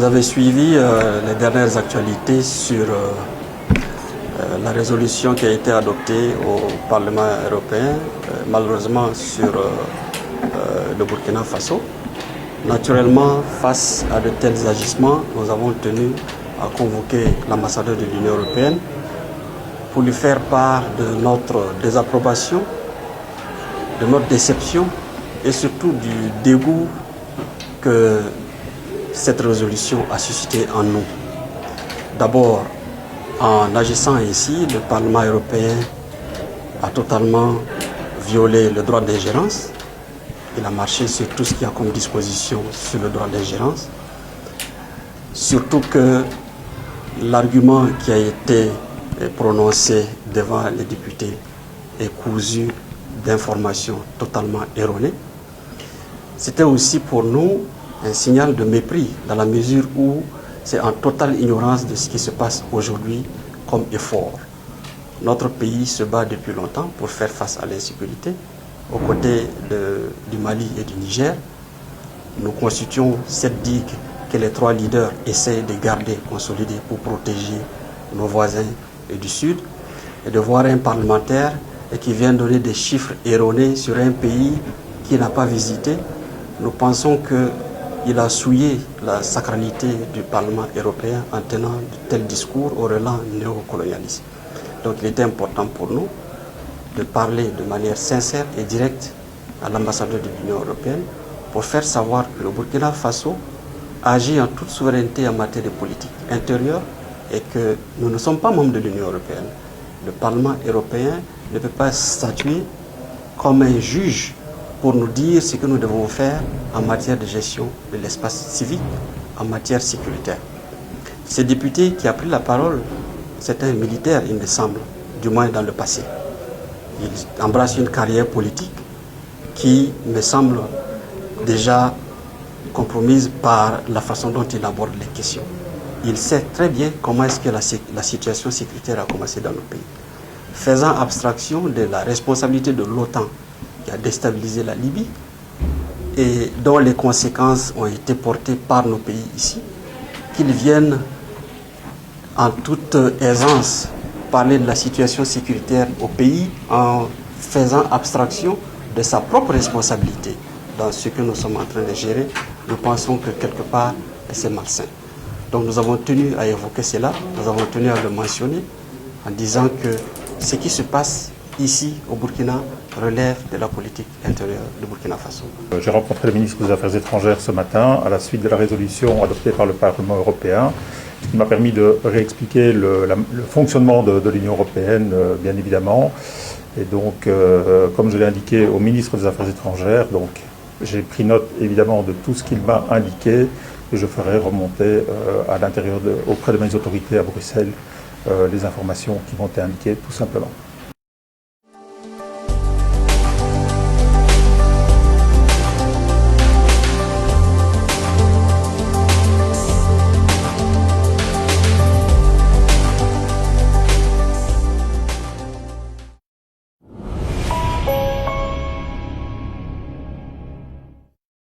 avez suivi les dernières actualités sur la résolution qui a été adoptée au Parlement européen, malheureusement sur le Burkina Faso. Naturellement, face à de tels agissements, nous avons tenu à convoquer l'ambassadeur de l'Union européenne pour lui faire part de notre désapprobation, de notre déception et surtout du dégoût que cette résolution a suscité en nous. D'abord, en agissant ici, le Parlement européen a totalement violé le droit d'ingérence. Il a marché sur tout ce qu'il y a comme disposition sur le droit d'ingérence. Surtout que l'argument qui a été prononcé devant les députés est cousu d'informations totalement erronées. C'était aussi pour nous un signal de mépris dans la mesure où c'est en totale ignorance de ce qui se passe aujourd'hui comme effort. Notre pays se bat depuis longtemps pour faire face à l'insécurité. Aux côtés du Mali et du Niger, nous constituons cette digue que les trois leaders essayent de garder, consolider pour protéger nos voisins du Sud. Et de voir un parlementaire qui vient donner des chiffres erronés sur un pays qu'il n'a pas visité, nous pensons qu'il a souillé la sacralité du Parlement européen en tenant de tels discours au relent néocolonialisme. Donc il était important pour nous de parler de manière sincère et directe à l'ambassadeur de l'Union européenne pour faire savoir que le Burkina Faso agit en toute souveraineté en matière de politique intérieure et que nous ne sommes pas membres de l'Union européenne. Le Parlement européen ne peut pas statuer comme un juge pour nous dire ce que nous devons faire en matière de gestion de l'espace civique, en matière sécuritaire. Ce député qui a pris la parole, c'est un militaire, il me semble, du moins dans le passé. Il embrasse une carrière politique qui me semble déjà compromise par la façon dont il aborde les questions. Il sait très bien comment est-ce que la situation sécuritaire a commencé dans nos pays. Faisant abstraction de la responsabilité de l'OTAN qui a déstabilisé la Libye et dont les conséquences ont été portées par nos pays ici, qu'ils viennent en toute aisance parler de la situation sécuritaire au pays en faisant abstraction de sa propre responsabilité dans ce que nous sommes en train de gérer, nous pensons que quelque part c'est malsain. Donc nous avons tenu à évoquer cela, nous avons tenu à le mentionner en disant que ce qui se passe ici au Burkina relève de la politique intérieure du Burkina Faso. J'ai rencontré le ministre des Affaires étrangères ce matin à la suite de la résolution adoptée par le Parlement européen, ce qui m'a permis de réexpliquer le fonctionnement de l'Union européenne, bien évidemment. Et donc, comme je l'ai indiqué au ministre des Affaires étrangères, donc j'ai pris note évidemment de tout ce qu'il m'a indiqué et je ferai remonter à l'intérieur auprès de mes autorités à Bruxelles les informations qui m'ont été indiquées tout simplement.